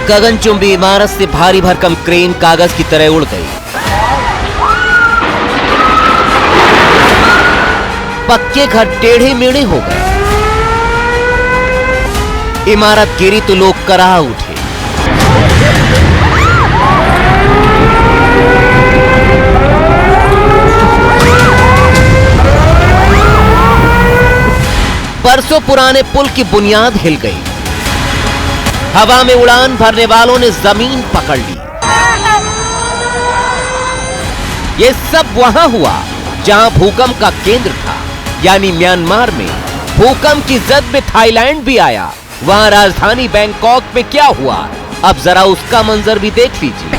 गगनचुंबी इमारत से भारी भरकम क्रेन कागज की तरह उड़ गई। पक्के घर टेढ़े मेढ़े हो गए। इमारत गिरी तो लोग कराह उठे। बरसों पुराने पुल की बुनियाद हिल गई। हवा में उड़ान भरने वालों ने जमीन पकड़ ली। यह सब वहां हुआ जहां भूकंप का केंद्र था, यानी म्यांमार में। भूकंप की जद में थाईलैंड भी आया। वहां राजधानी बैंकॉक में क्या हुआ, अब जरा उसका मंजर भी देख लीजिए।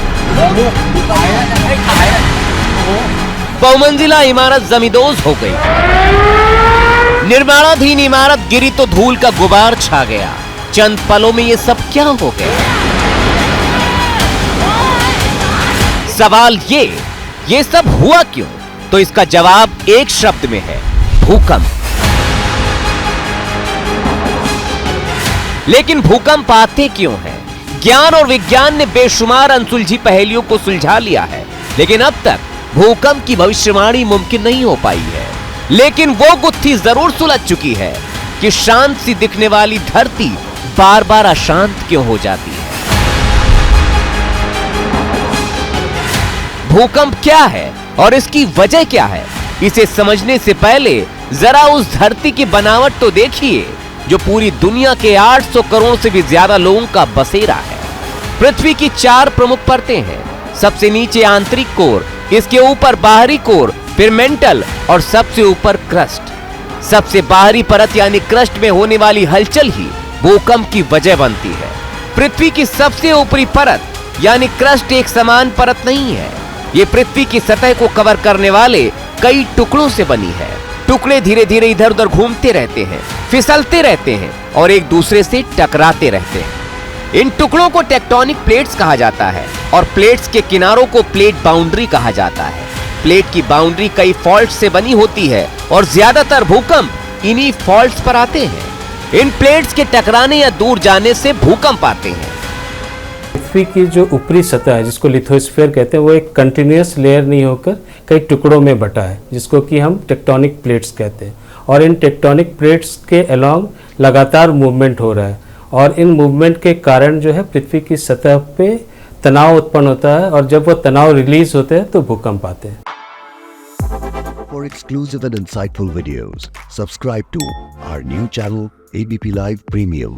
बहुमंजिला इमारत जमींदोज हो गई। निर्माणाधीन इमारत गिरी तो धूल का गुबार छा गया। चंद पलों में ये सब क्या हो गया? सवाल ये सब हुआ क्यों? तो इसका जवाब एक शब्द में है, भूकंप। लेकिन भूकंप आते क्यों हैं? ज्ञान और विज्ञान ने बेशुमार अनसुलझी पहेलियों को सुलझा लिया है, लेकिन अब तक भूकंप की भविष्यवाणी मुमकिन नहीं हो पाई है। लेकिन वो गुत्थी जरूर सुलझ चुकी है कि शांत सी दिखने वाली धरती बार बार अशांत क्यों हो जाती है। भूकंप क्या है और इसकी वजह क्या है, इसे समझने से पहले जरा उस धरती की बनावट तो देखिए जो पूरी दुनिया के 800 करोड़ से भी ज्यादा लोगों का बसेरा है। पृथ्वी की 4 प्रमुख परतें हैं। सबसे नीचे आंतरिक कोर, इसके ऊपर बाहरी कोर, फिर मेंटल और सबसे ऊपर क्रस्ट। सबसे बाहरी परत यानी क्रस्ट में होने वाली हलचल ही भूकंप की वजह बनती है। पृथ्वी की सबसे ऊपरी परत यानी क्रस्ट एक समान परत नहीं है। ये पृथ्वी की सतह को कवर करने वाले कई टुकड़ों से बनी है। टुकड़े धीरे धीरे इधर उधर घूमते रहते हैं, फिसलते रहते हैं और एक दूसरे से टकराते रहते हैं। इन टुकड़ों को टेक्टोनिक प्लेट्स कहा जाता है और प्लेट्स के किनारों को प्लेट बाउंड्री कहा जाता है। प्लेट की बाउंड्री कई फॉल्ट से बनी होती है और ज्यादातर भूकंप इन्हीं फॉल्ट्स पर आते हैं। इन प्लेट्स के टकराने या दूर जाने से भूकंप आते हैं। पृथ्वी की जो ऊपरी सतह है, जिसको लिथोस्फीयर कहते हैं, वो एक कंटिन्यूअस लेयर नहीं होकर कई टुकड़ों में बटा है, जिसको कि हम टेक्टोनिक प्लेट्स कहते हैं। और इन टेक्टोनिक प्लेट्स के अलोंग लगातार मूवमेंट हो रहा है और इन मूवमेंट के कारण जो है पृथ्वी की सतह पे तनाव उत्पन्न होता है और जब वो तनाव रिलीज होते हैं तो भूकंप आते हैं। For exclusive and insightful videos, subscribe to our new channel ABP Live Premium.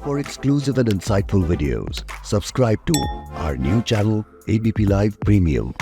For exclusive and insightful videos, subscribe to our new channel ABP Live Premium.